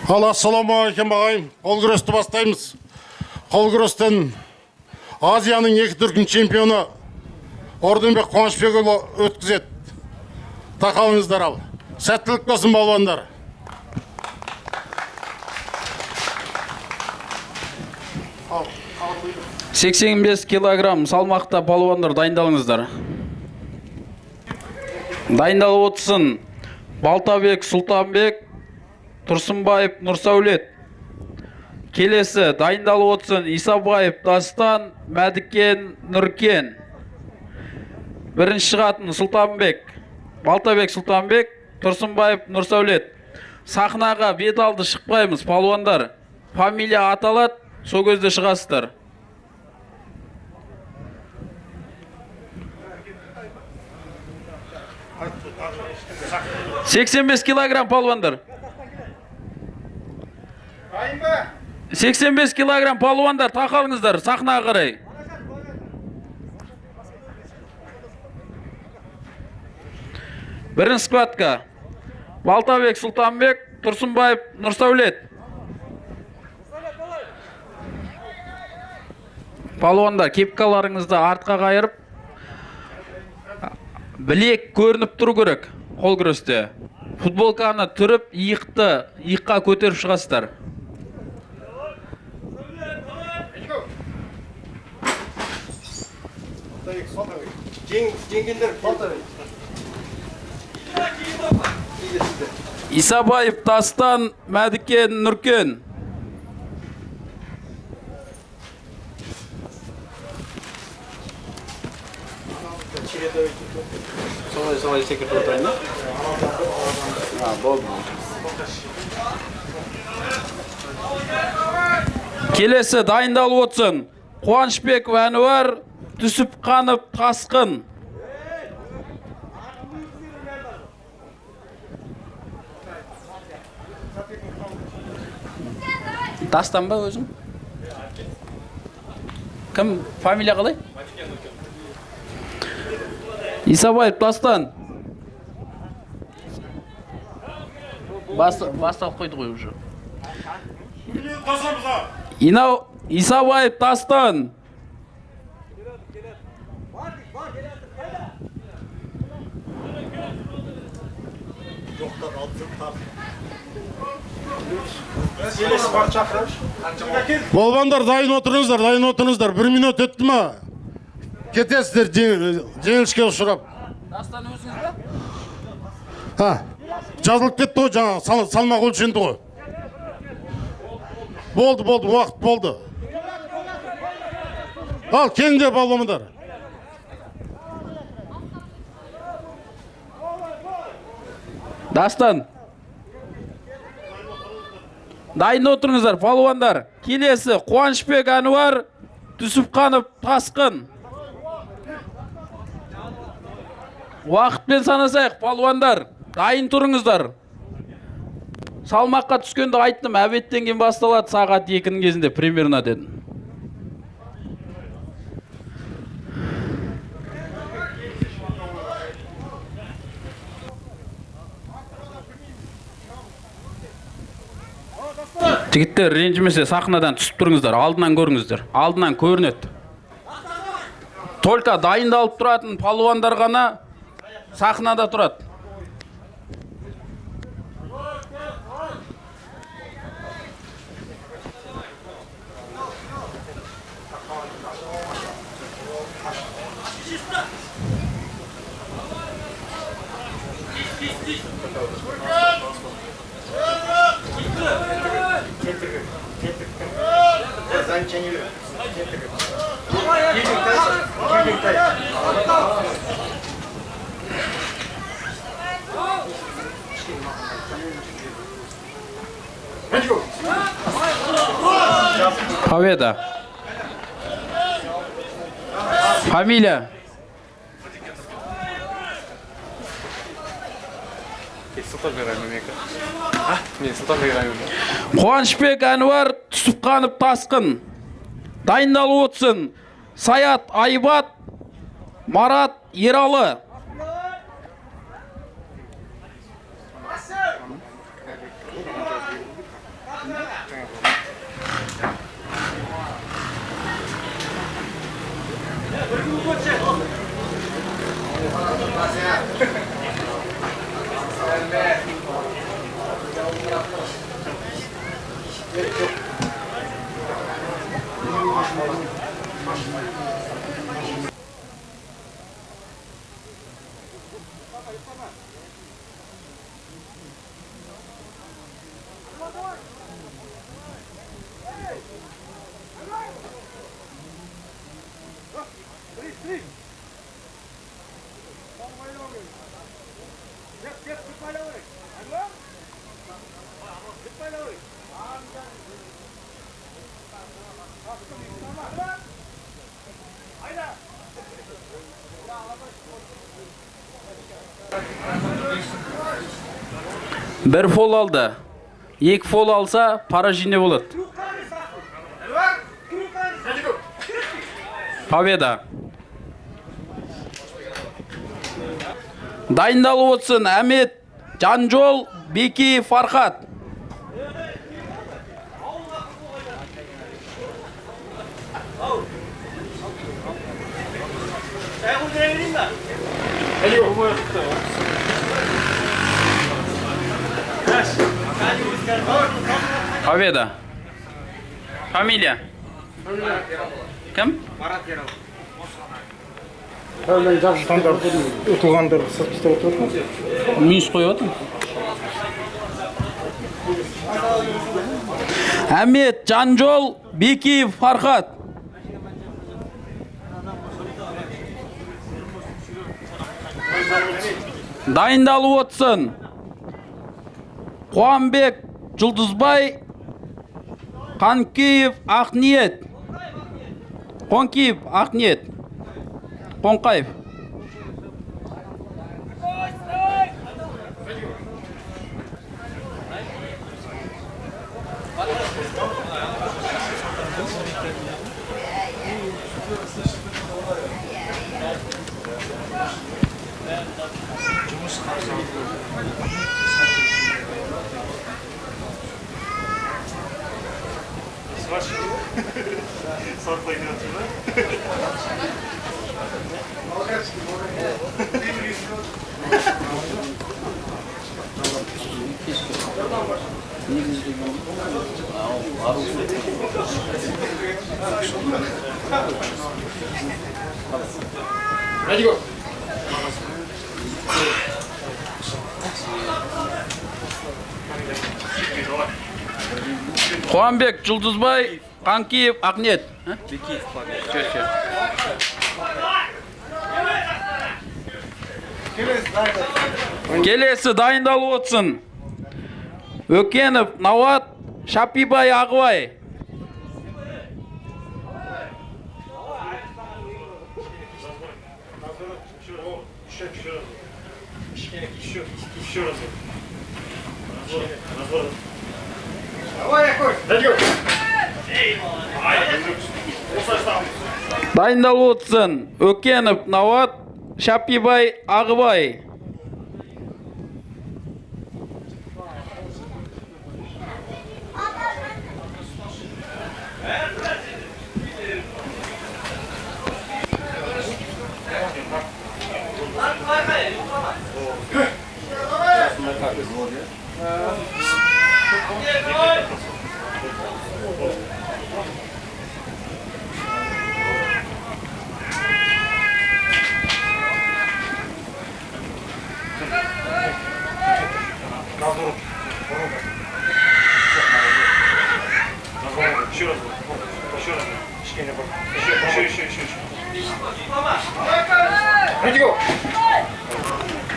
Ассалаумағалейкум ағайын. Қол күресті бастаймыз. Қол күрестен Азияның 2 дүркін чемпионы Орденбек Қуанышбекұлы өткізеді. Тақалыңыздар ал. Сәттілік болсын балуандар. Ал. 85 килограмм салмақта балуандар дайындалыңыздар. Дайындалып отырсын Балтабек Сұлтанбек, Тұрсынбаев Нұрсәулет. Келесі дайындалып отырсын Исабаев Дастан, Мәдікен Нұркен. Бірінші шығатын Сұлтанбек, Балтабек Сұлтанбек, Тұрсынбаев Нұрсәулет. Сахнаға бет алды шықпаймыз, палуандар. Фамилия аталады, сол көзде шығасыздар. «85 килограмм палуандар. 85 килограмм палуандар, тақалыңыздар, сахнаға қарай. Бірінші схватка. Балтабек Сұлтанбек, Тұрсынбаев Нұрсәулет. Палуандар, кепкаларыңызды артқа қайырып, білек көрініп тұру керек қол күресте. Футболканы түріп, иыққа көтеріп шығасыздар. Исабаев Дастан, Мәдікен Нұркен. Солай секіріп отырайын. Келесі дайындалып отырсын Қуанышбек Әнуар, Түсіпқанов Тасқын. Дастан ба өзің? Кім? Фамилия қалай? Исабаев Дастан. Басталып қойды ғой уже. Исабаев Дастан. Балуандар, дайын отырыңыздар. 1 минут өтті ма? Кетесіздер жеңіліске ұшырап. Дастан өзіңіз бе? Жазылып кетті ғой, жаңа салмақ өлшенді ғой. Болды, уақыт болды. Ал, келіңдер балуандар. Дастан. Дайын отырыңыздар, палуандар. Келесі Қуанышбек Әнуар, Түсіпқанов Тасқын. Уақытпен санасайық, палуандар. Дайын тұрыңыздар. Салмаққа түскенді айттым, әбеттен кейін басталады сағат 2-нің кезінде примерно дедім. Жігіттер, ренжімесе сахнадан түсіп тұрыңыздар, алдынан көріңіздер. Алдынан көрінеді. Только дайындалып тұратын палуандар ғана сахнада тұрады. Победа. Фамилия. Қуанышбек Әнуар, Түсіпқанов Тасқын. Дайындалып отырсын Саят Айбат, Марат Ералы. Bir fol aldı. 2 fol alsa para jine болады. Победа. Дайындалып отырсын Әмет, Жанжол, Беки, Фархат. Победа. Фамилия? Кім? Ұтылғандар сырт ұстап отырады. Мүйіс қойып отыр. Әмет, Жанжол, Беки, Фархат. Дайындалып отырсын. Қуанбек, Жұлдызбай, Қанкеев, Ақниет. Қонкеев, Ақниет. Қонқаев. Қуанбек, Жұлдызбай, Қанкеев, Ақниет. Келесі дайындалып отырсын. Өкенов, Науат, Шапибай, Ағыбай. Дайындалып отырсын. Өкенов, Науат, Шапибай, Ағыбай.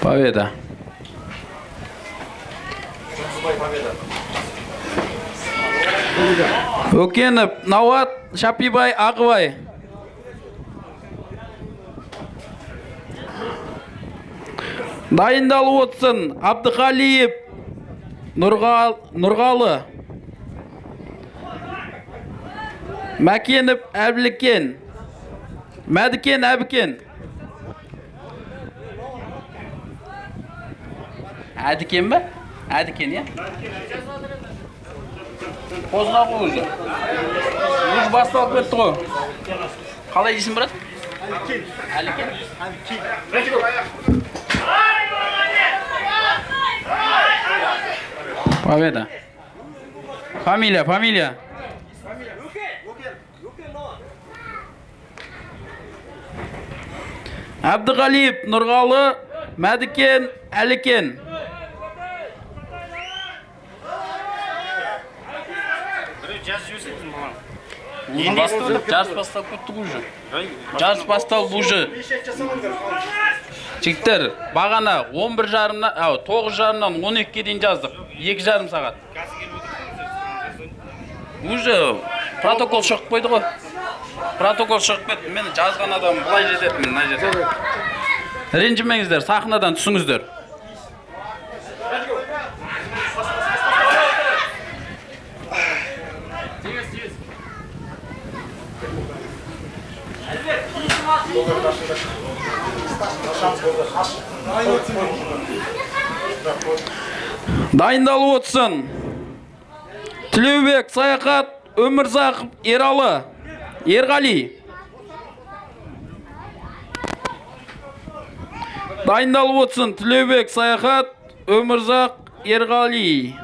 Победа. Өкенов, Науат, Шапибай, Ағыбай. Дайындалып отырсын. Абдықалиев, Нұрғалы. Мәкенов, Әбілкен. Мәдікен, Әбікен. Әдікен бі? Әдікен, я? Қозға қойды. Өз басталып кетті ғой. Қалай дейсің, брат? Әлікен. Победа. Familiya. Abdug'aliyev Nurg'oli, Madiken, Aliken. Жарыс басталып кетті уже. Жарыс басталып уже. Жігіттер, бағана 11:30-нан, 9:30-нан 12-ге дейін жаздық. 2,5 сағат. Уже протокол шығып қойды ғой. Протокол шығып кетті. Мені жазған адам бұлай жетеді, мен мына жерде. Ренжімеңіздер, сахнадан түсіңіздер. Дайындалып отырсын. Тілеубек Саяхат, Өмірзақов Ерғали. Дайындалып отырсын. Тілеубек Саяхат, Өмірзақ Ерғали.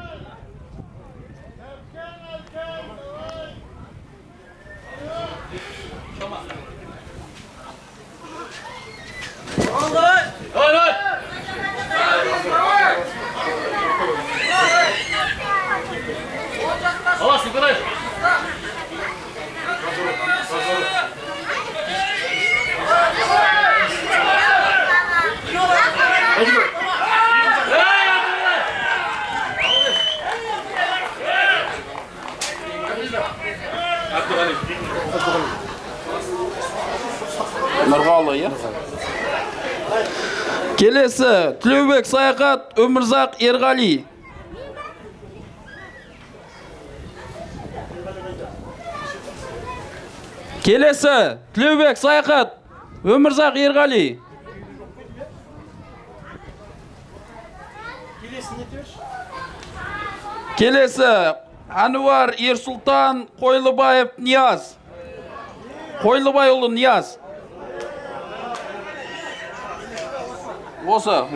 Нұрғалы, е? Келесі, Тілеубек Саяхат, Өмірзақ Ерғали. Келесі, Тілеубек Саяхат, Өмірзақ Ерғали. Келесі, Әнуар Ерсұлтан Қойлыбаев Нияз. Қойлыбайұлы Нияз. Осы.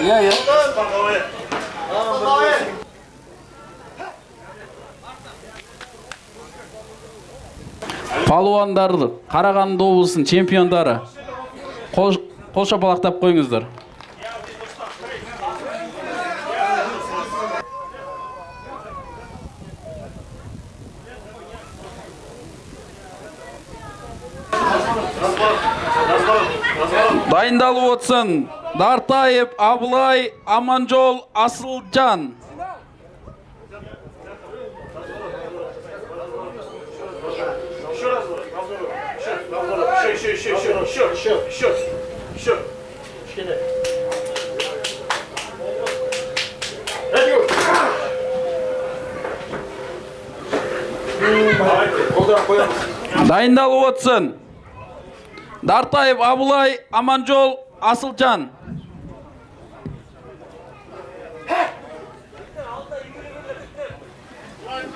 Иә. Палуандарды, Қарағанды облысының чемпиондары. Қол шапалақтап қойыңыздар. Дайындалып отырсын. Дартаев Абылай, Аманжол Асылжан. Дайындалып отырсын. Дартаев Абылай, Аманжол Асылжан.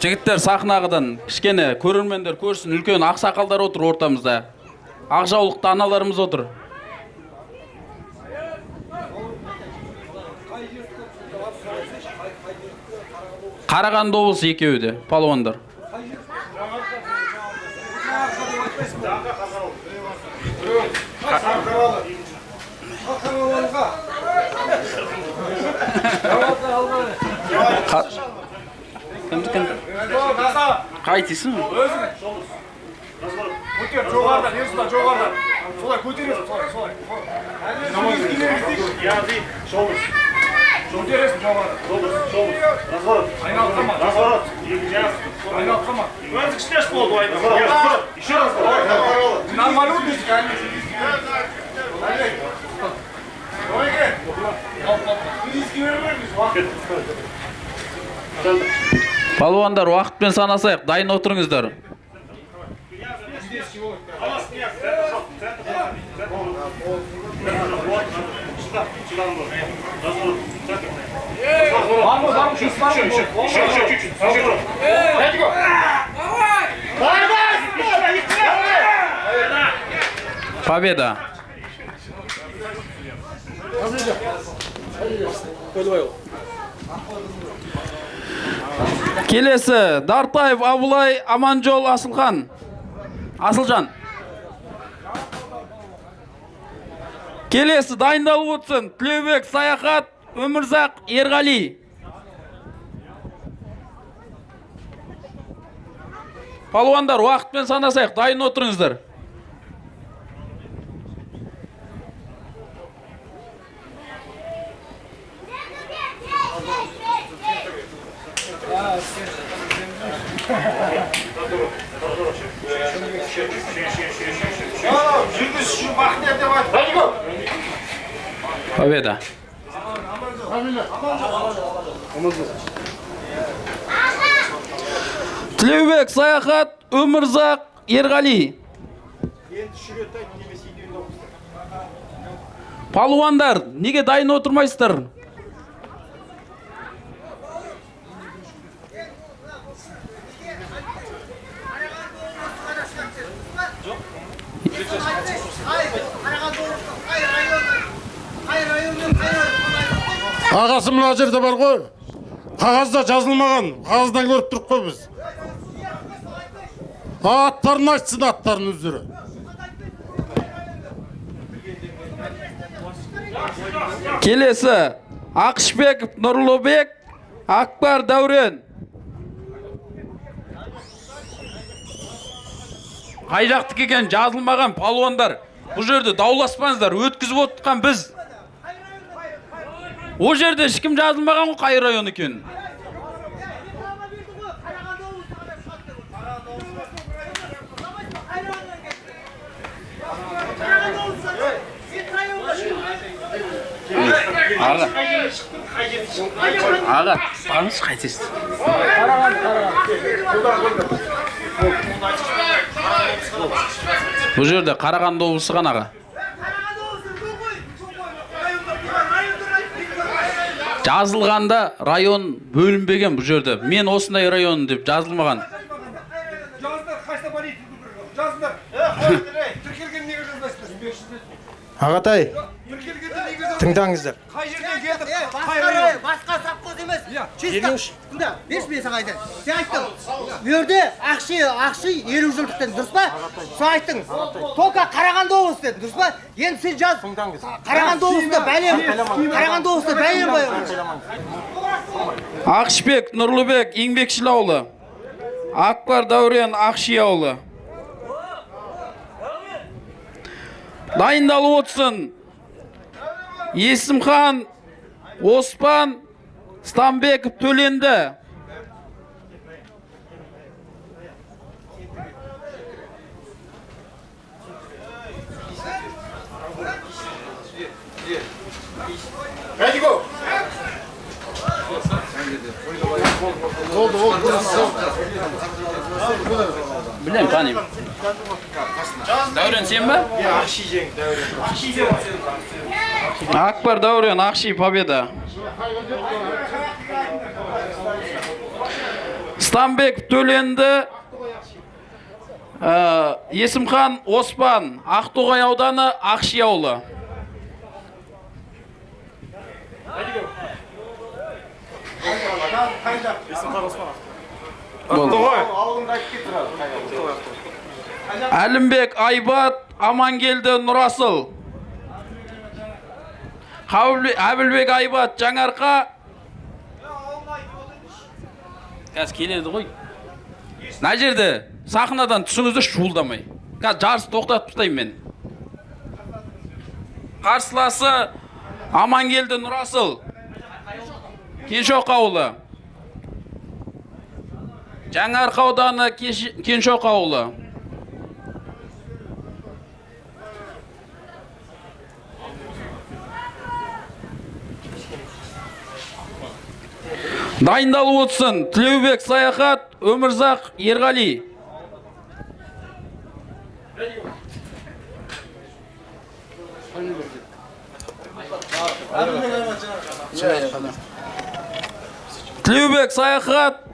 Жігіттер, сахнағыдан кішкене көрермендер көрсін, үлкен ақсақалдар отыр ортамызда. Ақжаулықты аналарымыз отыр. Қарағанды облысы екеуі де, палуандар. Қайтесің? Көтер, жоғардан, Ерсұлтан, жоғардан. Солай көтересің, солай. Көтересің, жоғардан. Айналып қама. Өзі кіштеш болды, Еще раз. Нормально өтесің, Палуандар, уақытпен санасайық, дайын отырыңыздар. Еще. Победа. Келесі Дартаев Абылай Аманжол Асылхан. Асылжан. Келесі дайындалып отырсын. Тілеубек Саяхат, Өмірзақ Ерғали. Палуандар, уақытпен санасайық, дайын отырыңыздар. Победа. Тілеубек Саяхат, Өмірзақ Ерғали. Палуандар, неге дайын отырмайсыздар? Ағасы мына жерде бар ғой. Қағазда жазылмаған. Қағаздан көріп тұрып қой біз. Аттарын айтсын, аттарын өздері. Келесі Ақышбеков Нұрлыбек, Акбар Дәурен. Қай жақтікі екен жазылмаған палуандар. Бұл жерде дауласпаңыздар, өткізіп отырған біз. О жерде ешкім жазылмаған ғой, қай район екен. Аға, барыңыз қайтесіз. Бұл жерде Қарағанды облысы ғана аға. Жазылғанда район бөлінбеген бұл жерде. Мен осындай район деп жазылмаған. Ағатай, тыңдаңыздар. Басқа совхоз емес. Чисто. Тыңда, бес мен саған айтайын. Сен айттың. Bu yerде ақши 50 жылдықтан, дұрыс па? Сол айттың. Тока Қарағанды облысы деді, дұрыс па? Енді сен жаз. Қарағанды облысында бәлем. Қарағанды облысында бәлем бар. Ақышбек Нұрлыбек Еңбекшіл ауылы. Акбар Дәурен Ақши ауылы. Дайындалып отырсын. Есімхан Оспан Стамбеков төленді. Білем, танимын. Дәурен сен ба? Ақши жең, Дәурен. Акбар Дәурен Ақши победа. Стамбеков төленді. Есімхан Оспан Ақтоғай ауданы Ақши ауылы. Әлімбек Айбат Амангелді Нұрасыл. Әбілбек Айбат Жаңарқа. Қазір келеді ғой. Мына жерде сахнадан түсіңізді шуылдамай. Қазір жарыс тоқтатып тастаймын мен. Қарсыласы Амангелді Нұрасыл. Кеншоқ ауылы. Жаңарқа ауданы Кеншоқ ауылы. Дайындалып отырсын. Тілеубек Саяхат, Өмірзақ Ерғали. Тілеубек Саяхат,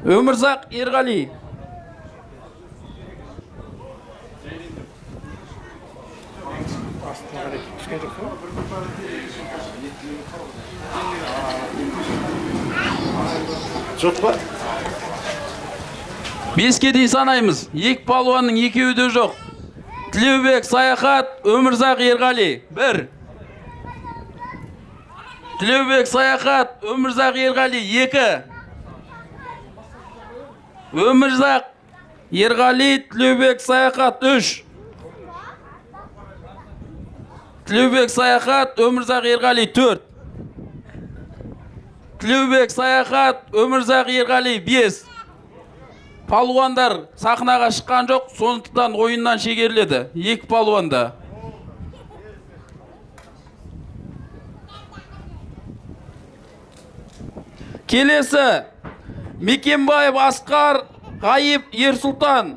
Өмірзақ Ерғали. Жоқ па? 5-ке дейін санаймыз. Екі палуанның екеуі де жоқ. Тілеубек Саяхат, Өмірзақ Ерғали. 1. Тілеубек Саяхат, Өмірзақ Ерғали. 2. Өмірзақ Ерғали, Тілеубек Саяхат. 3. Тілеубек Саяхат, Өмірзақ Ерғали. 4. Тілеубек Саяхат, Өмірзақ Ерғали. 5. Палуандар сахнаға шыққан жоқ, сондықтан ойыннан шегеріледі. 2 палуанда. Келесі Мекенбаев Асқар, Ғайып Ерсұлтан.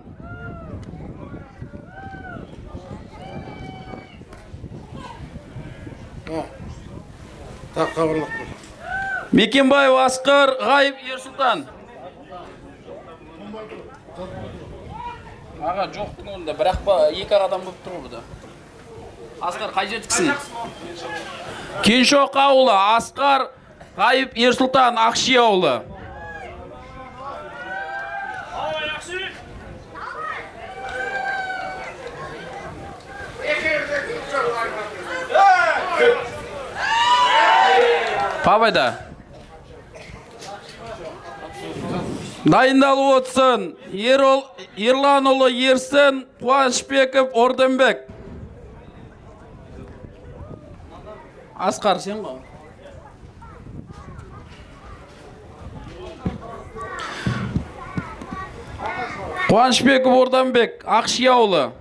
Так, хабарлап қой. Мекенбаев Асқар, Ғайып Ерсұлтан. Аға жоқтың орында, бірақ па 2 адам болып тұр burada. Асқар қай жердіксің? Кеншоқ ауылы, Асқар, Ғайып Ерсұлтан, Ақши ауылы. Пабайда. Дайындалып отырсын. Ерланұлы Ерсін, Қуанышбеков Орденбек. Асқар сен ғой. Қуанышбеков Орденбек, Ақши ауылы.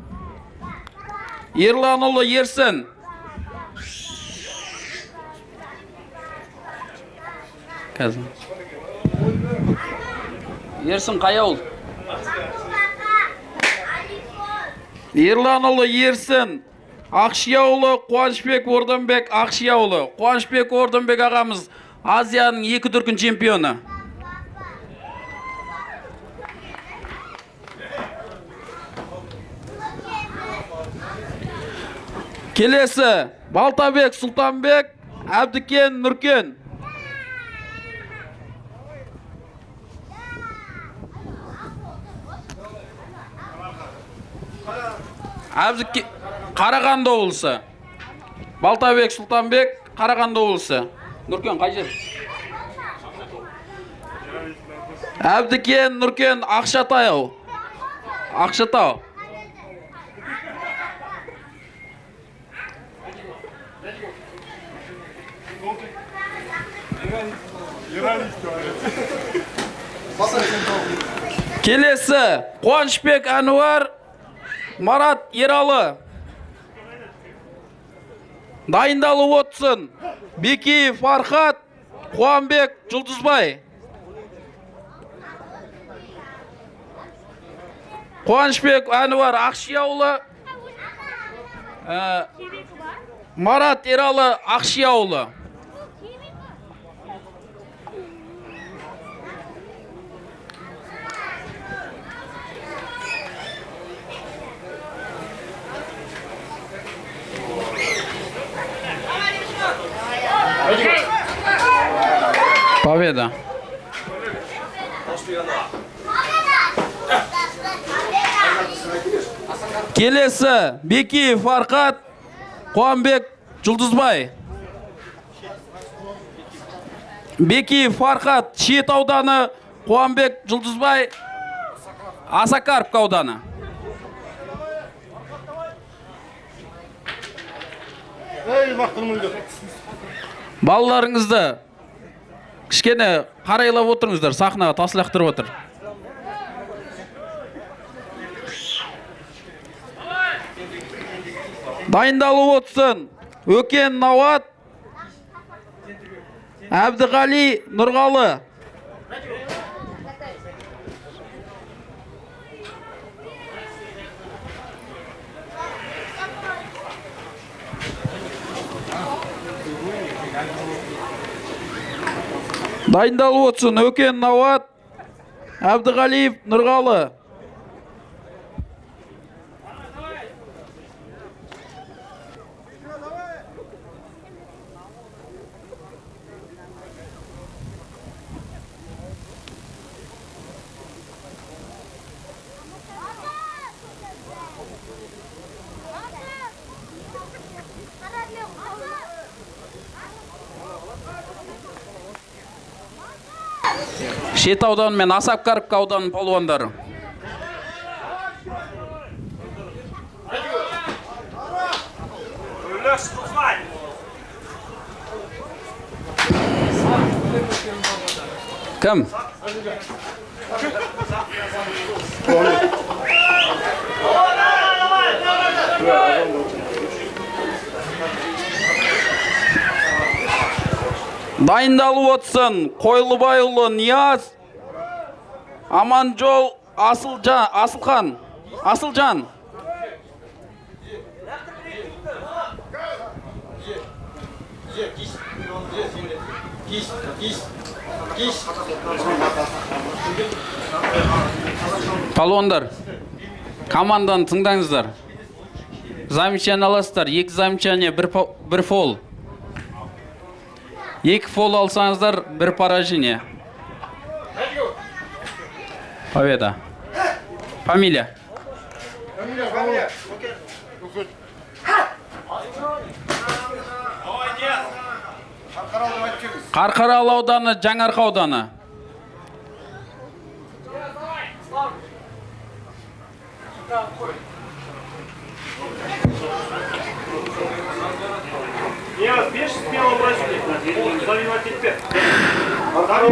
Ерланұлы Ерсін. Қазір. Ерсін қай ауыл? Ерланұлы Ерсін, Ақши ауылы, Қуанышбек Орденбек, Ақши ауылы. Қуанышбек Орденбек ағамыз Азияның 2 дүркін чемпионы. Келесі Балтабек Сұлтанбек, Әбдікен Нұркен. Әбдікен Қарағанды облысы. Балтабек Сұлтанбек, Қарағанды облысы. Нұркен қай жер? Әбдікен Нұркен, Ақшатау. Ақшатау. Келесі Қуанышбек Әнуар, Марат Ералы. Дайындалып отырсын. Бекеев Фархат, Қуанбек Жұлдызбай. Қуанышбек Әнуар, Ақши ауылы. Марат Ералы, Ақши ауылы. Победа. Келесі Бекеев Фархат, Қуанбек Жұлдызбай. Бекеев Фархат, Шет ауданы, Қуанбек Жұлдызбай, Асакаров ауданы. Балаларыңызды кішкене қарайлап отырыңыздар, сахнаға таслақтырып отыр. Дайындалып отырсын. Өкен Науат, Әбдіғали Нұрғалы. Дайындалып отырсын. Өкен Науат, Әбдіғалиев Нұрғалы. Шет ауданы мен Асапкаровка ауданының палуандары. Кім? Дайындалып отсын Қойлыбайұлы Нияз, Аманжол Асылжан. Палуандар, команданы тыңдаңыздар. Замечание аласыздар, 2 замечание, 1 фол. 2 фол алсаңыздар, 1 поражение. Победа. Фамилия? Қарқаралы ауданы, Жаңарқа ауданы.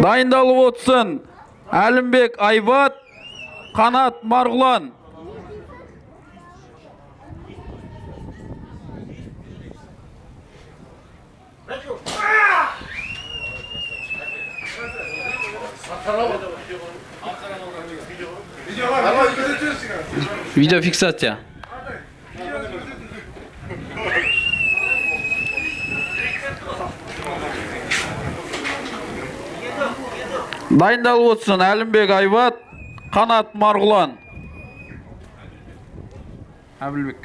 Дайындалып отсын Әлімбек Айбат, Қанат Марғұлан. Видеофиксация. Дайындалып отсын Әлімбек Айбат, Қанат Марғұлан. Әбілбек.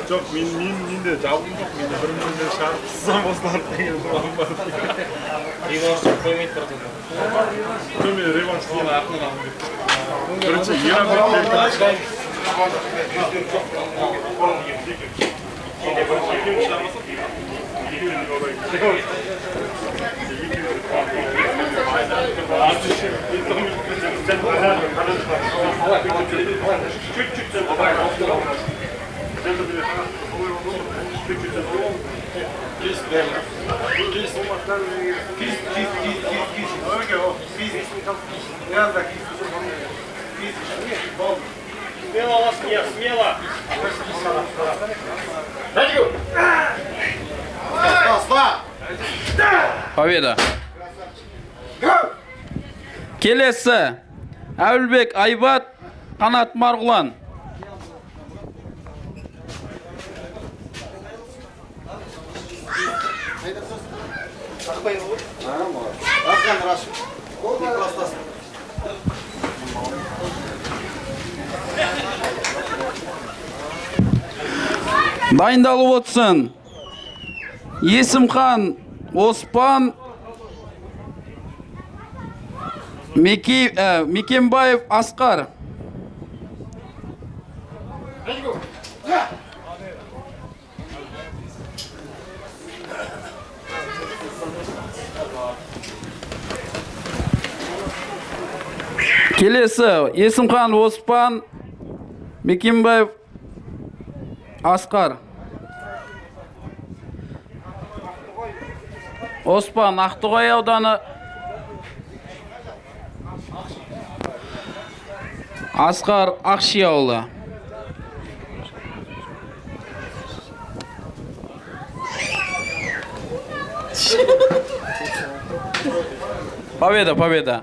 Жоқ, мен де жабым жоқ, мен де бір-біріне шарып сызам осылар деген сұлағым бар. Реваншты қоймайды тұрды. Жоқ, мен реванш дейін ақын қалым деп. Бірінші Смело! Победа. Келесі Әбілбек Айбат, Қанат Марғұлан. Дайындалып отсын Есімхан Оспан, Мекембаев Асқар. Келесі Есімхан Оспан, Мекембаев Асқар. Оспан Ақтоғай ауданы, Асқар Ақши ауылы. Победа.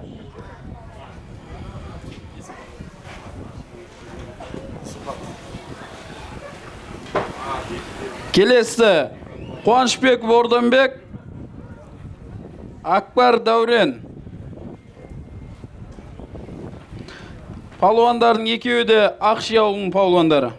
Келесі Қуанышбек Ордонбек, Акбар Дәурен. Палуандардың екеуі де Ақши ауылының палуандары.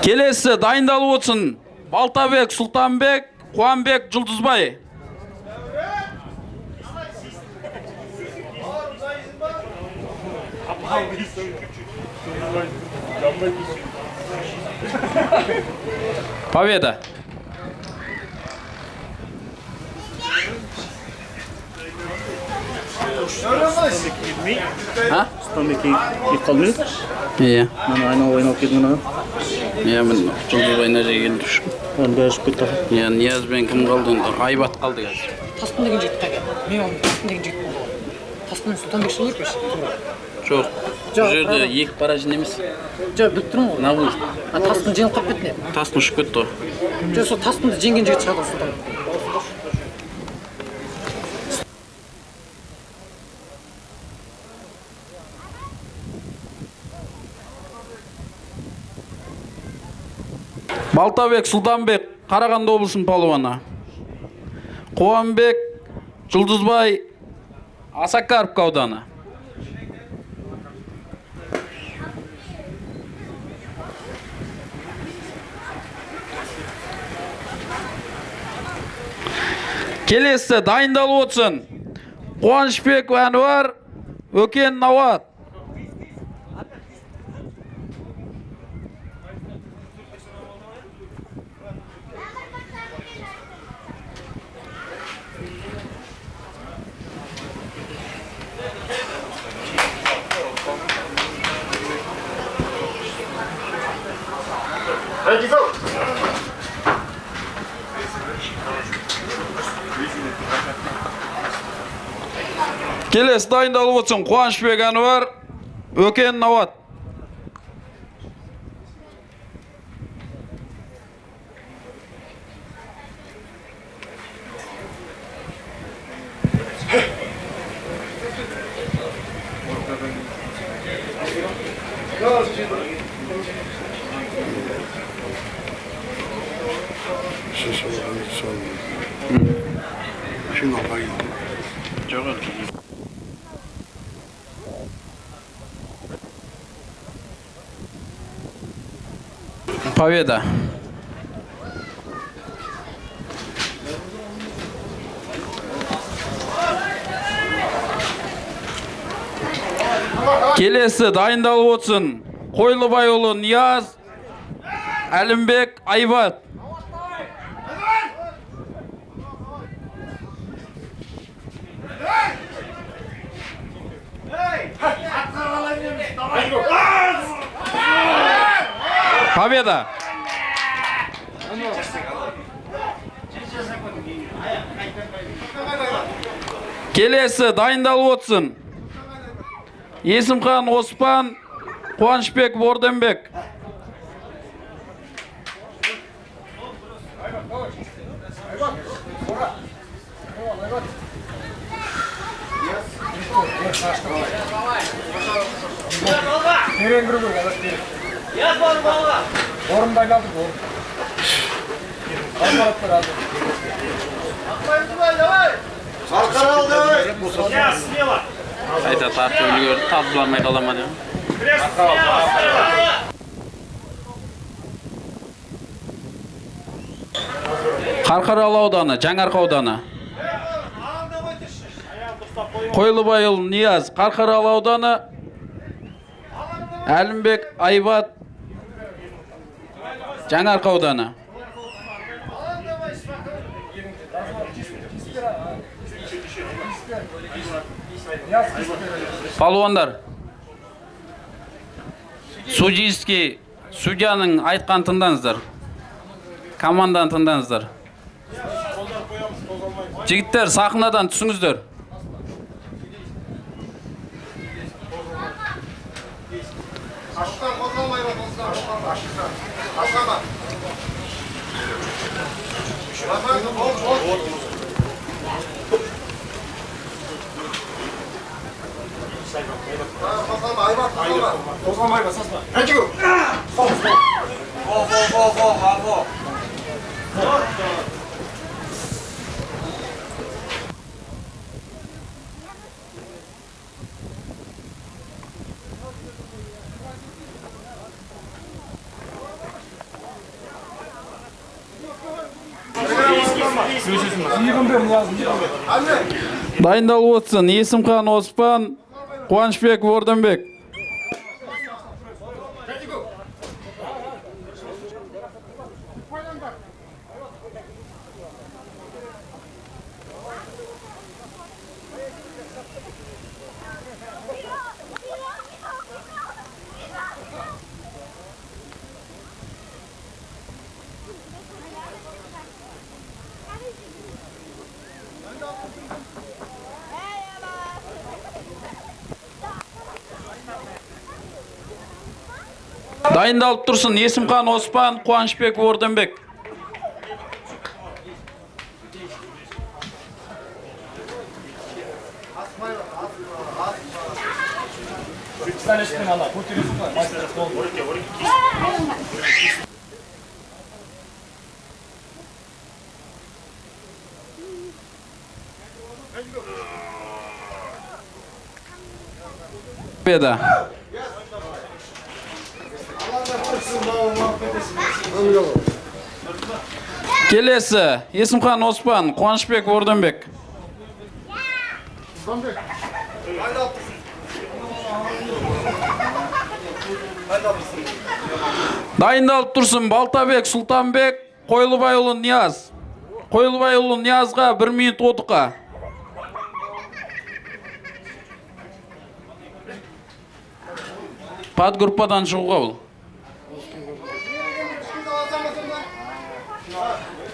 Келесі дайындалып отырсын Балтабек Сұлтанбек, Қуанбек Жұлдызбай. Победа. Ұстамбеке ек қалмай? Иә. Мана айналып келдің ана? Иә, мен Жұлдызбай нәжеген түшім. Бәрі шығып кетті. Иә, Ниязбен кім қалды онда? Айбат қалды қазір. Таспын деген жігіт қайда? Мен оны Таспын деген жігіт болды. Таспын мен Сұлтанбек шығу керек пе? Жоқ. Бұл жерде екі паражин емес. Жоқ, біліп тұрмын ғой. Нағыл. Таспын жеңіп қалып кетті не? Таспын ұшып кетті ғой. Жоқ, сол Таспынды жеңген жігіт шығады ғой Сұлтанбек. Балтабек Сұлтанбек, Қарағанды облысының палуаны. Қуанбек Жұлдызбай, Осакаровка ауданы. Келесі дайындалып отырсын Қуанышбек Әнуар, Өкен Науат. Келесі дайындалып отырсын Қуанышбек Әнуар, Өкен Науат. Победа. Келесі дайындалып отырсын Қойлыбайұлы Нияз, Әлімбек Айбат. Победа. Келесі дайындалып отырсын Есімхан Оспан, Қуанышбек Ордонбек. Қайта тартып үлгерді, табыламай қалама деп. Қарқаралы ауданы, Жаңарқа ауданы. Қойлыбайұлы Нияз, Қарқаралы ауданы. Әлімбек Айбат, Жаңарқа ауданы. Палуандар, судейский судьяның айтқан тыңдаңыздар. Команданы тыңдаңыздар. Жігіттер, сахнадан түсіңіздер. Дайындалып отырсын Есімхан Оспан, Қуанышбек Орденбек. Дайындалып тұрсын Есімхан Оспан, Қуанышбек Орденбек. Келесі Есімхан Оспан, Қуанышбек Орденбек. Дайындалып тұрсын Балтабек Сұлтанбек, Қойлыбайұлы Нияз. Қойлыбайұлы Ниязға 1 минут отыққа. Подгруппадан шығуға бұл.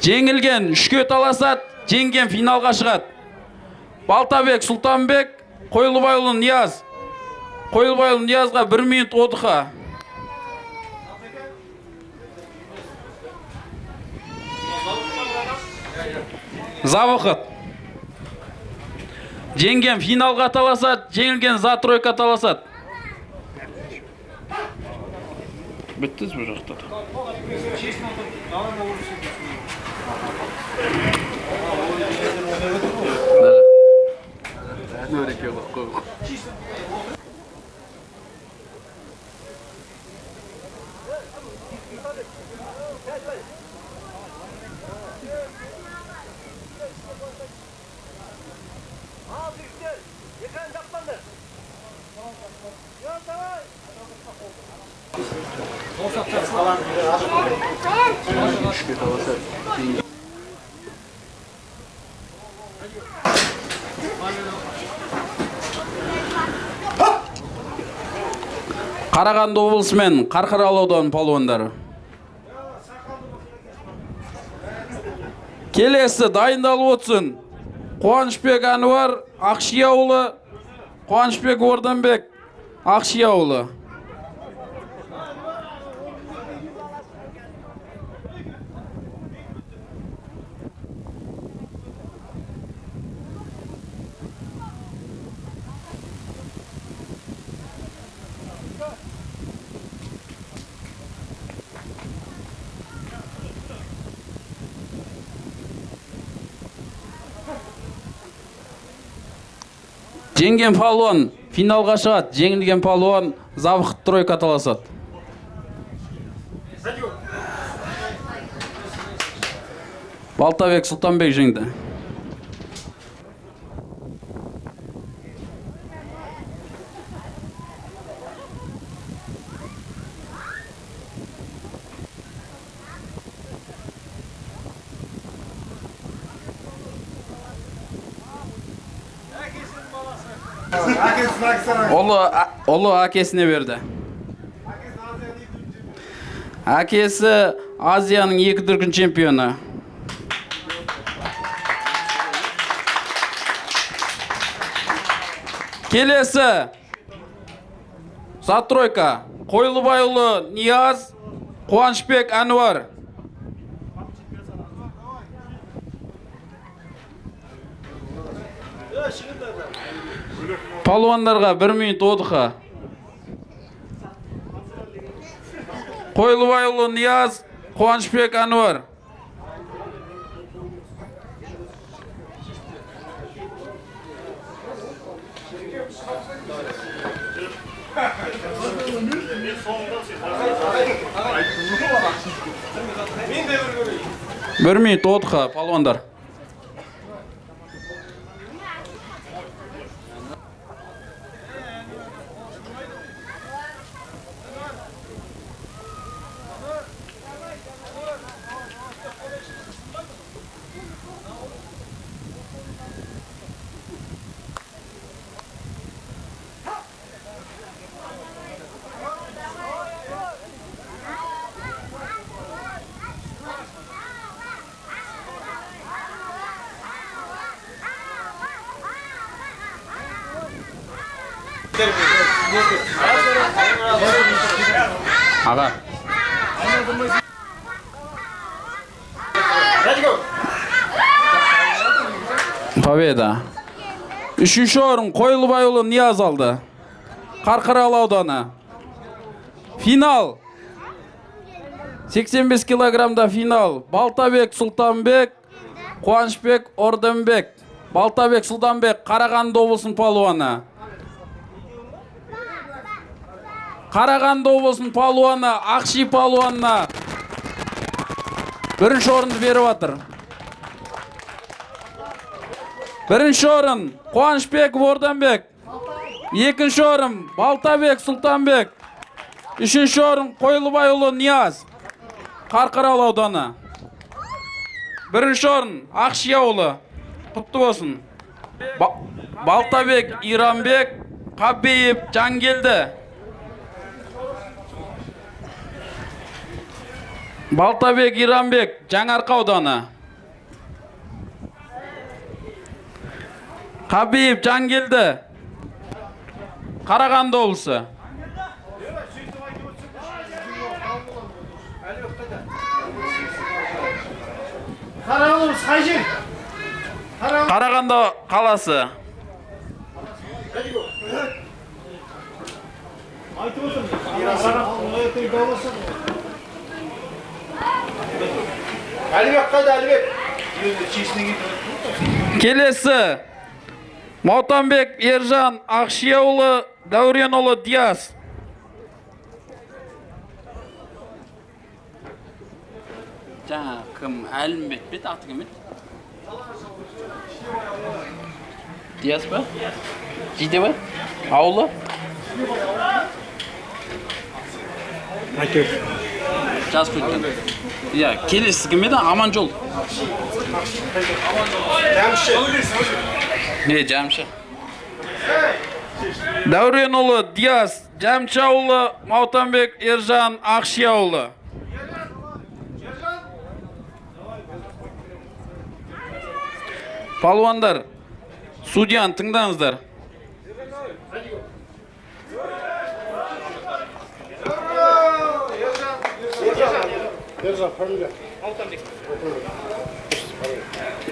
Жеңілген 3-ке таласады, жеңген финалға шығады. Балтабек Сұлтанбек, Қойлыбайұлы Нияз. Қойлыбайұлы Ниязға 1 минут отыққа. Завықыт. Жеңген финалға таласады, жеңілген за тройка таласады. Біттіз бұл жақта. Қарағанды облысы мен Қарқаралы ауданы палуандары. Келесі дайындалып отырсын. Қуанышбек Әнуар, Ақши ауылы, Қуанышбек Орденбек, Ақши ауылы. Жеңген палуан финалға шығады, жеңілген палуан завықыт тройка таласады. Балтабек Сұлтанбек жеңді. Ұлы әкесіне берді. Әкесі Азияның 2 дүркін чемпионы. Келесі Затройка. Қойлыбайұлы Нияз, Қуанышбек Әнуар. Палуандарға 1 минут отдыха. Қойлыбайұлы Нияз, Қуанышбек Әнуар. Bir minut отдыха, палуандар. Аға. Победа. 3-ші орын Қойлыбайұлы Нияз алды. Қарқаралы ауданы. Финал. 85 килограммда финал. Балтабек Сұлтанбек, Қуанышбек Орденбек. Балтабек Сұлтанбек, Қарағанды облысының палуаны. Қарағанды облысының палуаны, Ақши палуанына 1-ші орынды беріп атыр. 1-ші орын Қуанышбек Орденбек. 2-ші орын Балтабек Сұлтанбек. 3-ші орын Қойлыбайұлы Нияз, Қарқаралы ауданы. 1-ші орын Ақши ауылы. Құтты болсын. Балтабек Иранбек, Қабиев Жангелді. Балтабек Иранбек, Жаңарқа ауданы. Қабиев Жангелді, Қарағанды облысы. Қарағанды қаласы. Әлібек қайда, Әлібек? Келесі Маутанбек Ержан, Ақшияұлы Дәуренұлы Диас. Жаңа кім? Әлімбек бет, аты кім еді? Диас ба? Жиде ба? Ауылы? Жазып өткен. Я, келесі кім еді? Аманжол. Не, Жамшы. Дәуренұлы Диас, Жамшауылы Маутанбек Ержан, Ақшияұлы. Палуандар, судьяны тыңдаңыздар.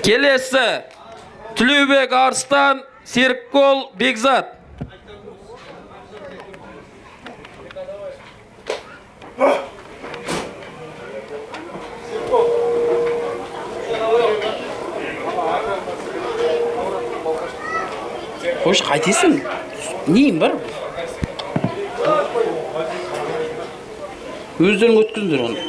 Келесі Түлеубек Арыстан, Серікқол Бекзат. Қош, қайтесің? Нейін бар? Өздерің өткіздер оны.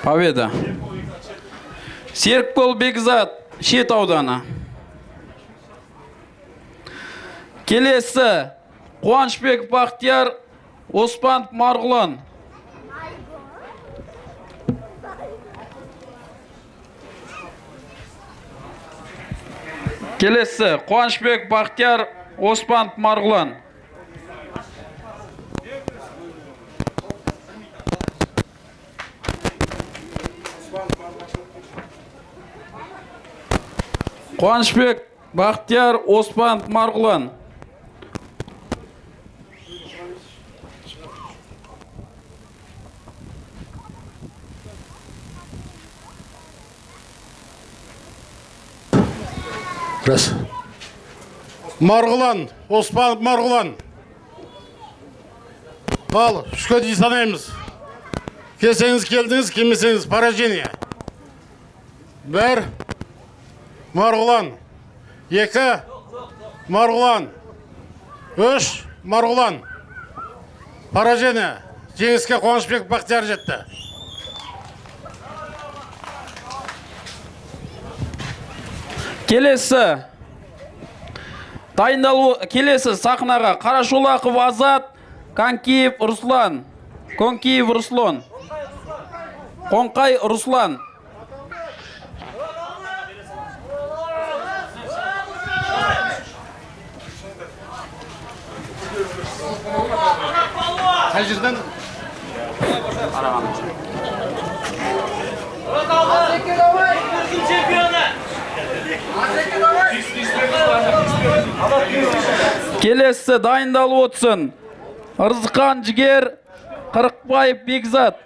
Победа. Серікқол Бекзат, Шет ауданы. Келесі Quvonchbek Baxtiyor, Osmanov Marg'ulon. Kelesi Quvonchbek Baxtiyor, Osmanov Marg'ulon. Quvonchbek Baxtiyor, Osmanov Marg'ulon. Раз. Marg'ulon, Osmanov Marg'ulon. Al, үшке дейін санаймыз. Келсеңіз келдіңіз, келмесеңіз поражение. 1 Marg'ulon, 2 Marg'ulon, 3 Marg'ulon. Поражение. Жеңіске Quvonchbek Baxtiyor жетті. Келесі келесі сахнаға Қарашолақов Азат, Конкиев Руслан, Конкиев Руслан, Қонқай Руслан. Қай жерден? Келесі дайындалып отырсын. Ырзықан Жігер, Қырықбаев Бекзат.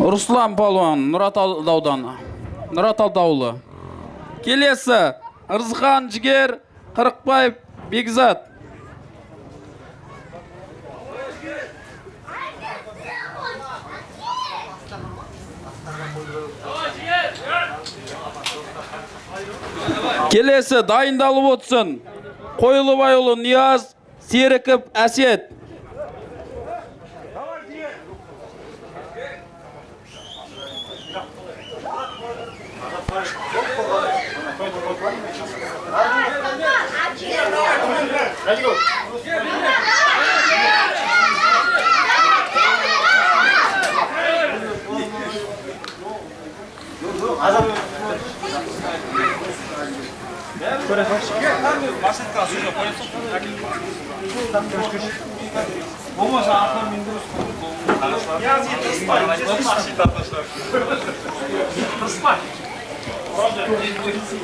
Руслан Палуан, Нұратал Даулы. Келесі Ырзықан Жігер, Қырықбаев Бекзат. Келесі дайындалып отырсын. Қойлыбайұлы Нияз, Серіков Әсет.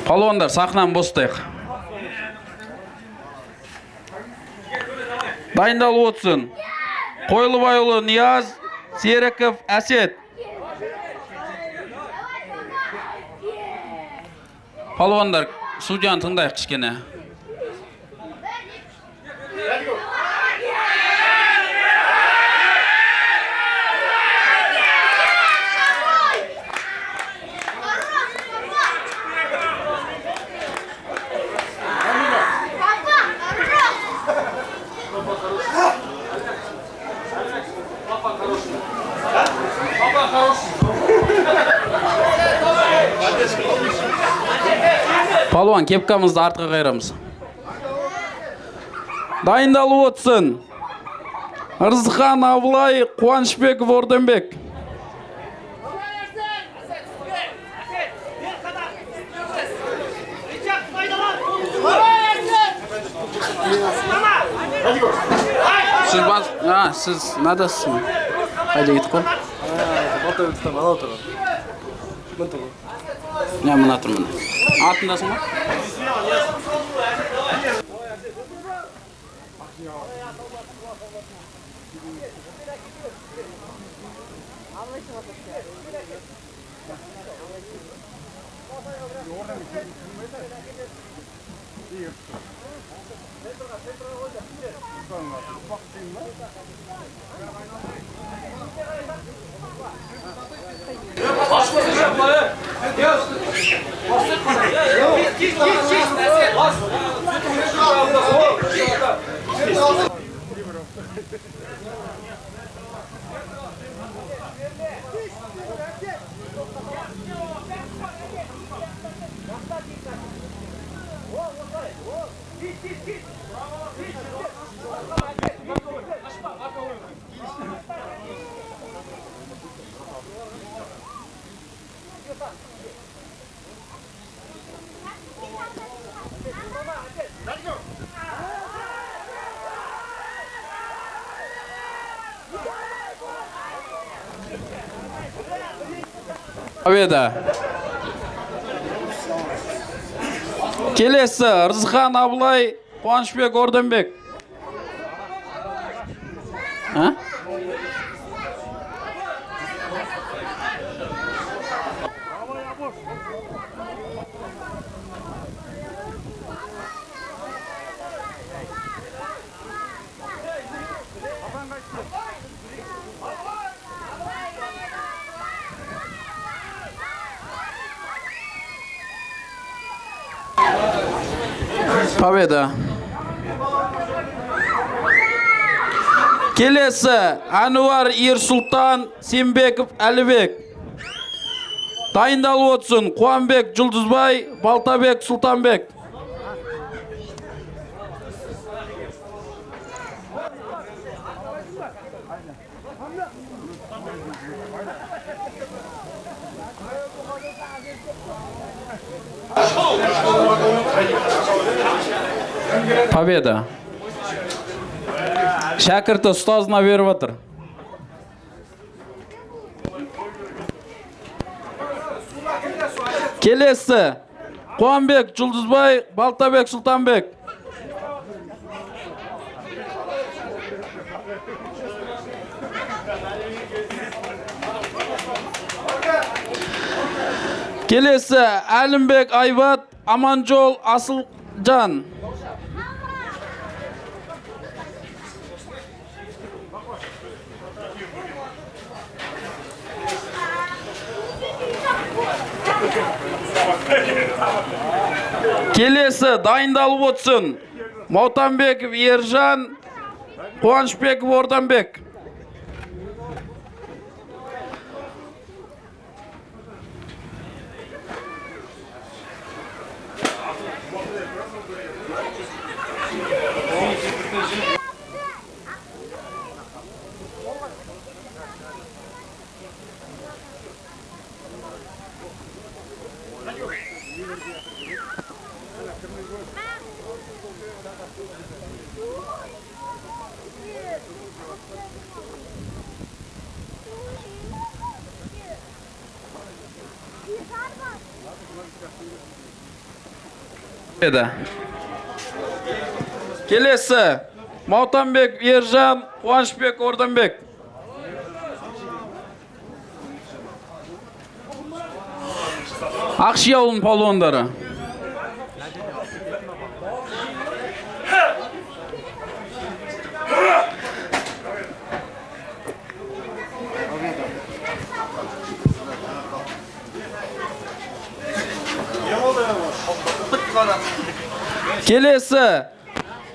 Палуандар, сахнаны бостайық. Дайындалып отырсын. Қойлыбайұлы Нияз, Серіков Әсет. Палуандар, судьяны тыңдайық кішкене. Палуан, кепкамызды артқа қайрамыз. Дайындалып отырсын. Ырзыхан Абылай, Қуанышбеков Орденбек. Сіз надасыз ма? Қайда кетіп қой? Не, мына тұр мына. Атындасың ба? Победа. Келесі Рызхан Абылай, Қуанышбек Орданбек. А? Победа. Келесі Әнуар Ерсұлтан Сембеков Әлібек. Дайындалып отырсын Қуанбек Жұлдызбай, Балтабек Сұлтанбек. Победа. Шәкірті ұстазына беріп отыр. Келесі Қуанбек Жұлдызбай, Балтабек Сұлтанбек. Келесі Әлімбек Айбат, Аманжол Асылжан. Келесі дайындалып отырсын Маутанбеков Ержан, Қуанышбеков Орданбек. Келесі Маутанбек Ержан, Қуанышбек Орданбек. Ақши ауылының палуандары. Келесі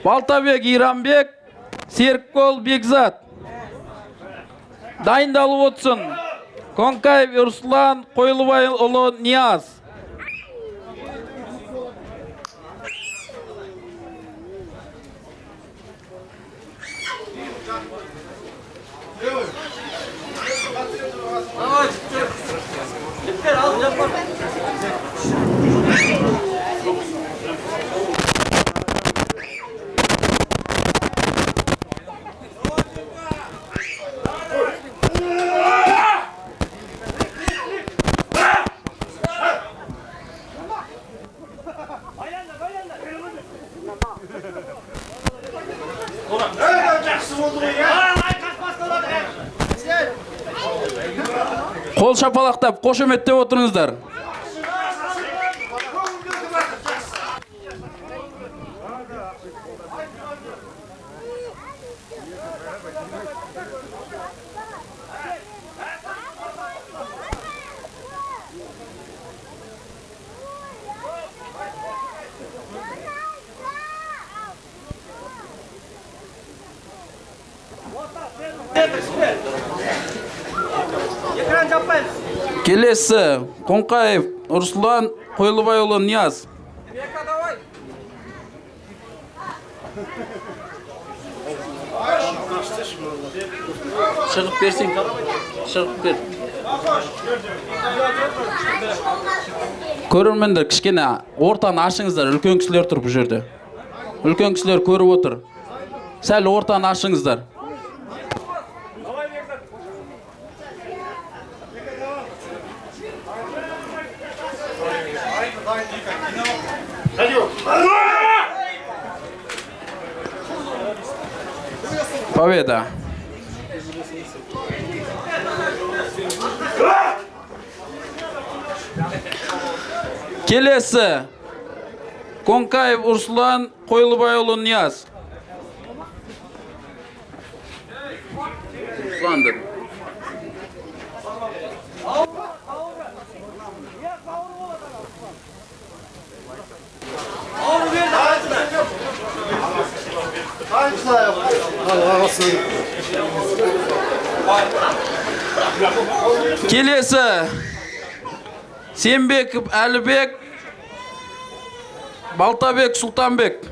Балтабек Иранбек, Серікқол Бекзат. Дайындалып отырсын Конкаев Руслан, Қойлыбай ұлы Нияз. Қол шапалақтап, қошеметтеп отырыңыздар. Келесі Конкаев Руслан, Қойлыбай ұлы Нияз. Шығып берсең, шығып бер. Көрермендер, кішкене ортаны ашыңыздар, үлкен кісілер тұр бұл жерде. Үлкен кісілер көріп отыр. Сәл ортаны ашыңыздар. Победа. Келесі. Конкаев Руслан, Qo'ylibay Niyaz. Ruslandır. Kelesi Senbekov Alibek, Baltabek Sultanbek.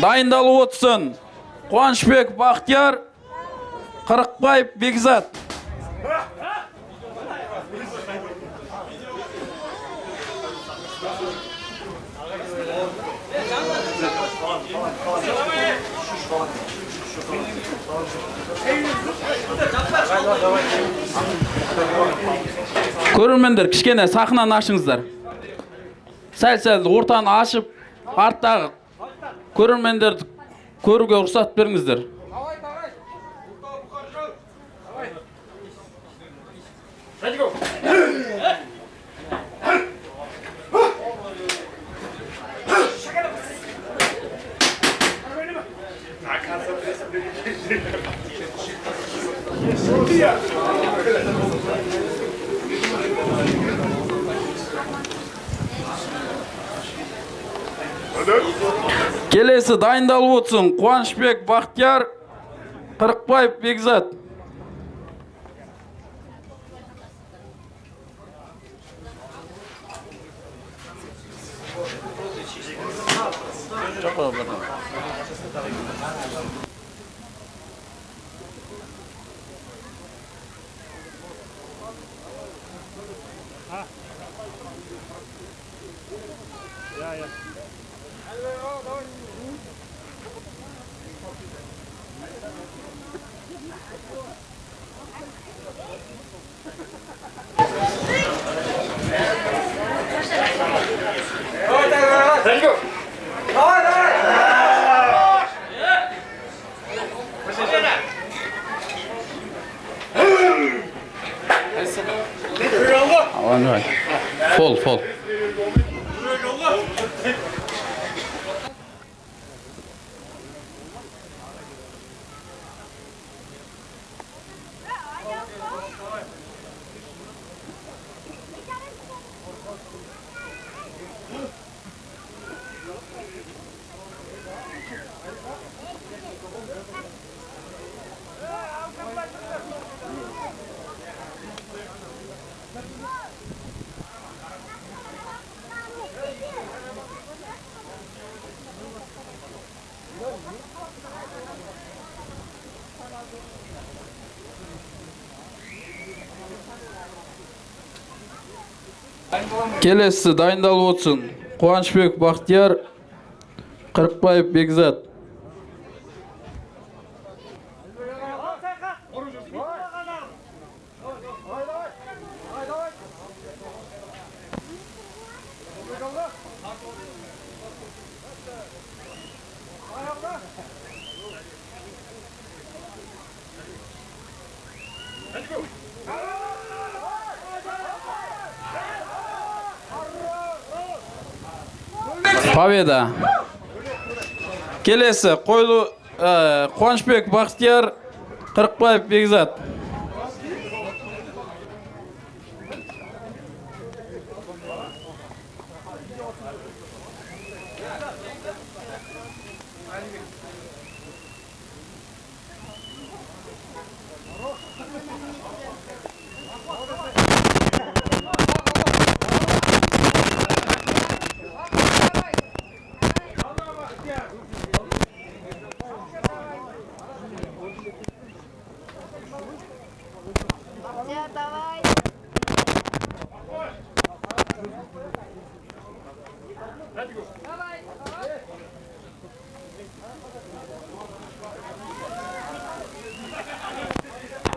Dayındalып отырсын. Қуанышбек Бақтияр, Қырықбаев Бекзат. Көрермендер, кішкене сахнаны ашыңыздар. Сәл-сәл ортаны ашып, арттағы көрермендерді көруге рұқсат беріңіздер. Келесі дайындалып отырсын. Қуанышбек Бақтияр, Қырықбаев Бекзат. Fol. Келесі дайындалып отырсын. Қуанышбек Бақтияр, Қырықбаев Бекзат. Победа. Келесі Қуанышбек Бақтияр, Қырықбаев Бекзат.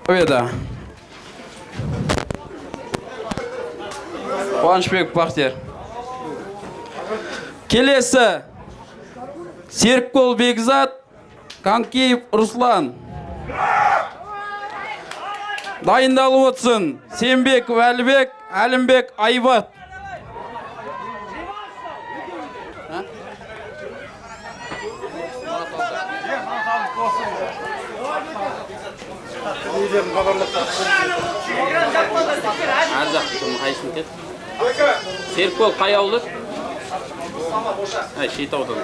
Победа. Қуанышбек Бақтияр. Келесі Серікбол Бекзат, Қанкеев Руслан. Дайындалып отырсын. Сембеков Әлібек, Әлімбек Айбат. Серікбол қай ауылы? Шейтаудан.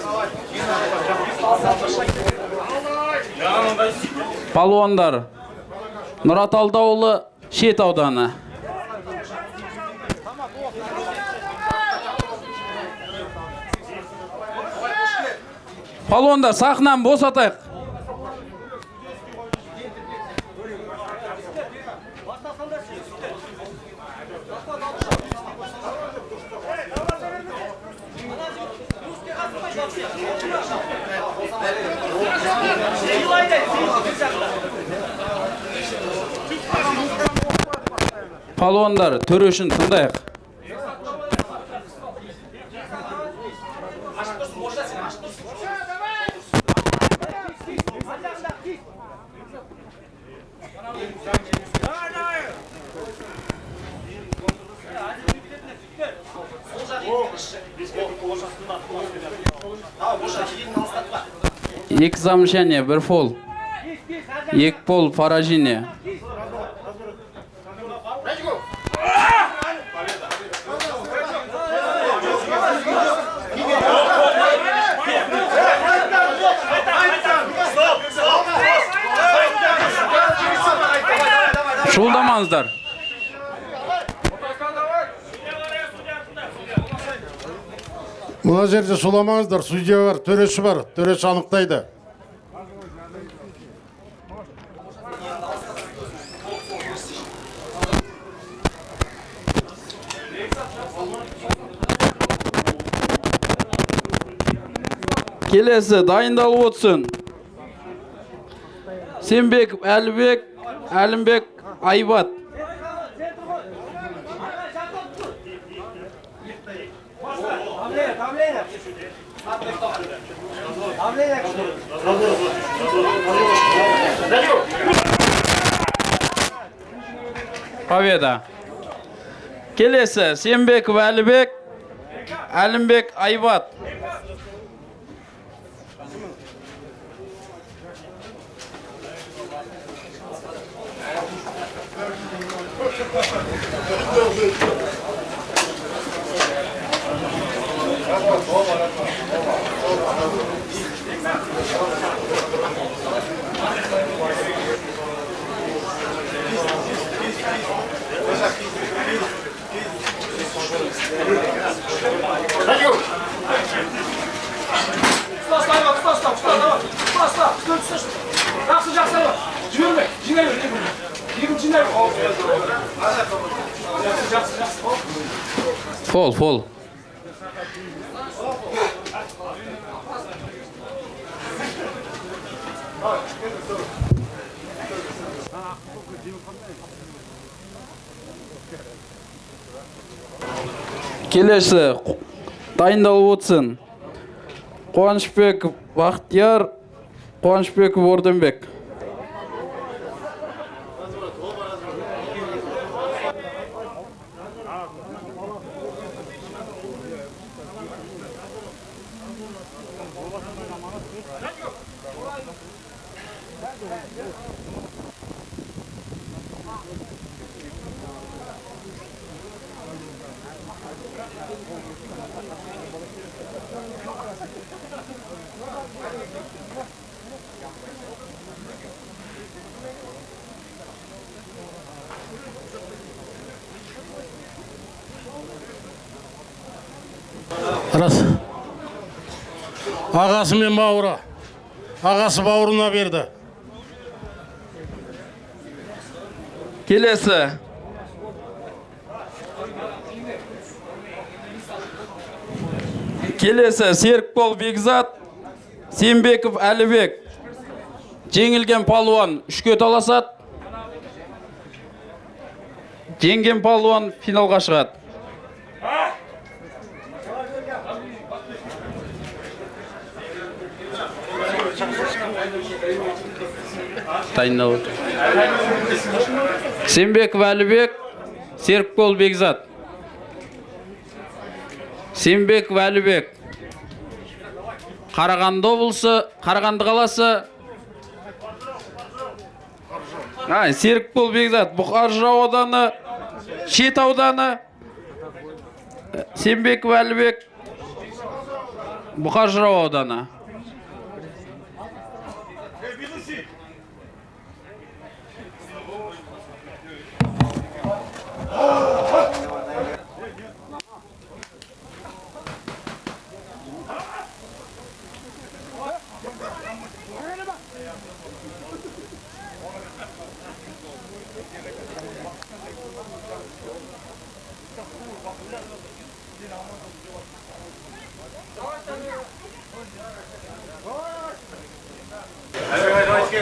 Палуандар. Нұраталды ауылы Шейтауданы. Палуандар, сахнаны босатайық. Палуандар, төрешін тыңдайық. Екі замышане, бір фол. Екі пол поражение. Шуылдамаңыздар. Мына жерде шуламаңыздар, судья бар, төреші бар, төреші анықтайды. Келесі дайындалып отырсын. Сембеков Әлібек, Әлімбек Айбат. Победа. Келесі Сембеков Әлібек, Әлімбек Айбат. Фол. Келесі дайындалып отырсын. Қуанышбеков Бақтияр, Қуанышбеков Орденбек. Рас. Ағасы мен бауыры. Ағасы бауырына берді. Келесі. Келесі Серікбол Бекзат, Сембеков Әлібек. Жеңілген палуан үшке таласады. Жеңген палуан финалға шығады. Dayındalып отыр. Сембеков Әлібек, Серікбол Бекзат. Сембеков Әлібек. Қарағанды облысы, Қарағанды қаласы. Серікбол Бекзат, Бұқар Жырау ауданы, Шет ауданы. Сембеков Әлібек, Бұқар Жырау ауданы.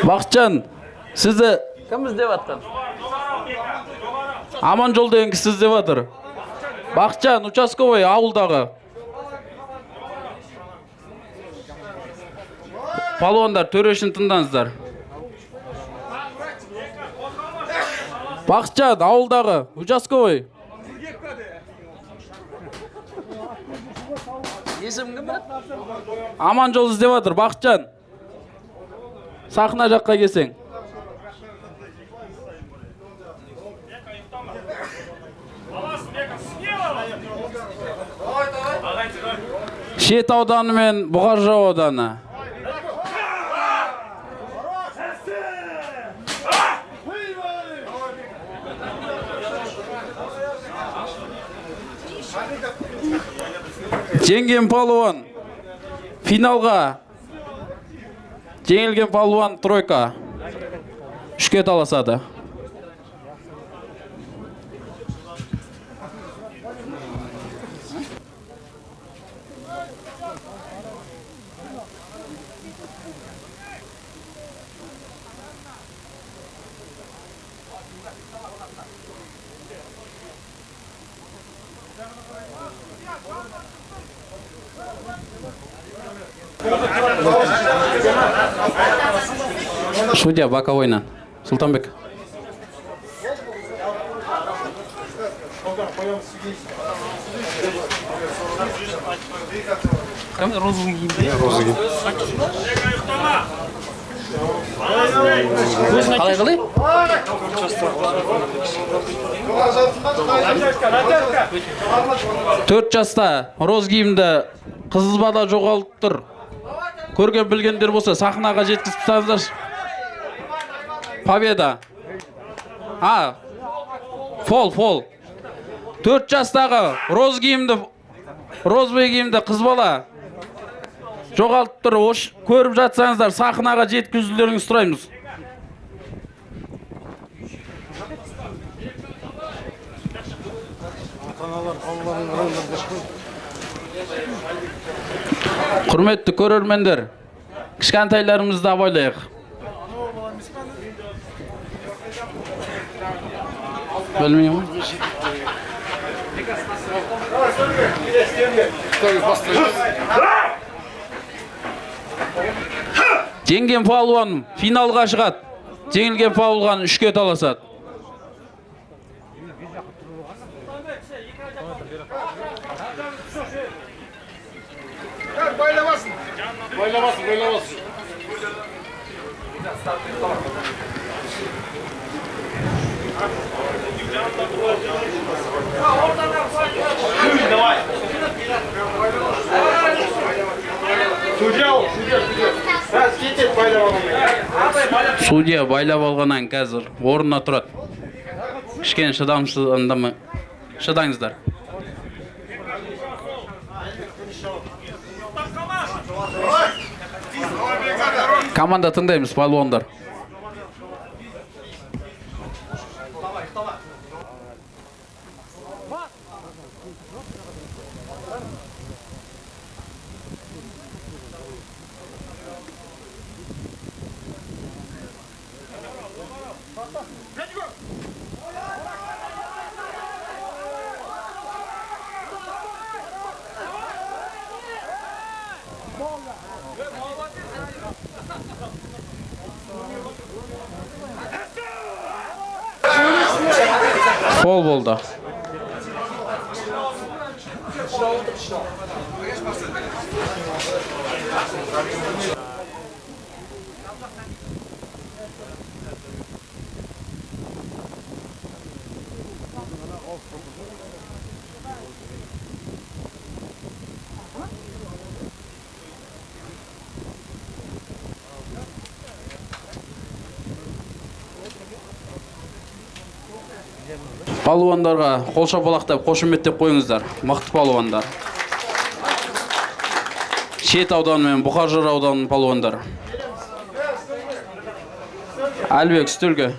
Бақытжан, сізді кім іздеп атқан? Аман жол деген кісі іздеп атыр. Бақытжан, участковый ауылдағы. Палуандар, төрешін тыңдаңыздар. Бақытжан, ауылдағы, участковый. Есім кім? Аман жол іздеп атыр, Бақытжан. Сахна жаққа келсең. Шет ауданы мен Бұқар Жырау ауданы. Жеңген палуан финалға. Жеңілген палуан тройка. Үшке таласады. Судья боковойнан. Султанбек. Қалай қалай? 4 жаста роз киімді қызыл бала жоғалып тұр. Көрген білгендер болса сахнаға жеткізіп тастаңыздар. Победа. Фол. 4 жастағы роз киімді қыз бала жоғалып тұр. Көріп жатсаңыздар сахнаға жеткізулеріңізді сұраймыз. Құрметті көрермендер, кішкентайларымызды абайлайық. Білмеймін. Жеңген палуан финалға шығады. Жеңілген палуан үшке таласады. Байлабасын. Судья байлап алғаннан қазір орнына тұрады. Кішкене шыдаңыздар. Команда тыңдаймыз, палуандар. Фол болды. Палуандарға қол шапалақтап, қошеметтеп қойыңыздар. Мықты палуандар. Шет ауданы мен Бұқар-Жыр ауданының палуандар. Әлбек үстелге.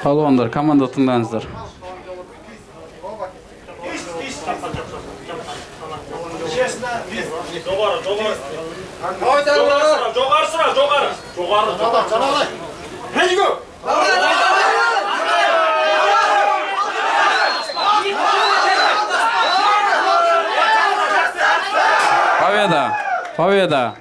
Палуандар, команда тыңдаңыздар. Победа! Победа!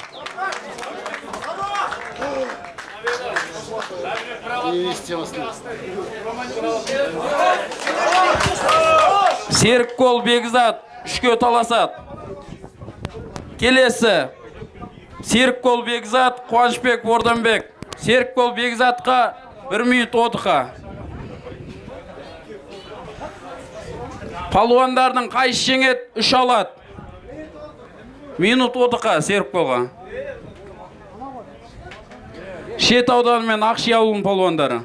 Серікқол Бекзат 3-ке таласады. Келесі. Серікқол Бекзат, Қуанышбек Орданбек. Серікқол Бекзатқа 1 минут отыға. Палуандардың қайсы жеңет 3 алады. Минут отыға Серікқолға. Шет ауданы мен Ақши ауылының палуандары.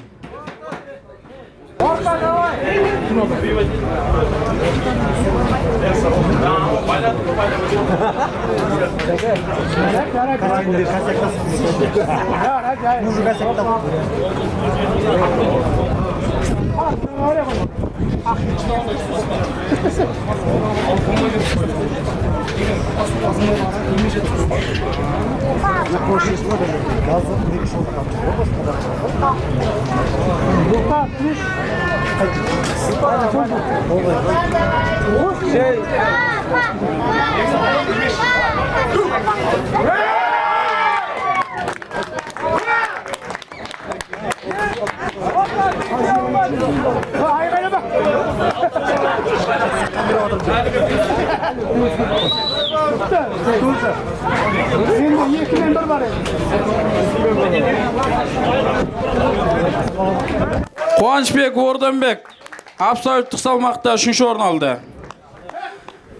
Қуанышбек Орданбек абсолюттік салмақта 3-ші орын алды.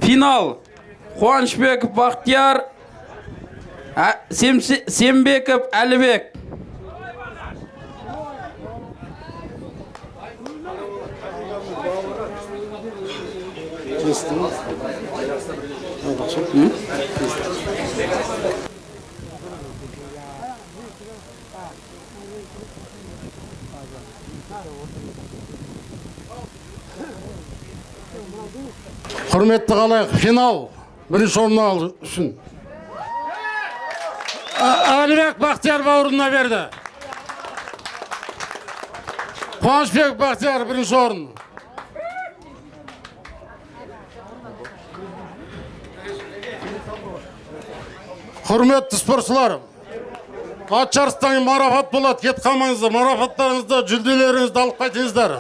Финал. Қуанышбеков Бақтияр, Сембеков Әлібек. Құрметті қалайық, финал бірінші орын алу үшін Әлібек Бақтияр бауырына берді. Қуанышбек Бақтияр бірінші орын. Құрметті спортшылар, ат жарыстан марафат болады, кет қалмаңыздар, марафаттарыңызды, жүлделеріңізді алып қайтыңыздар.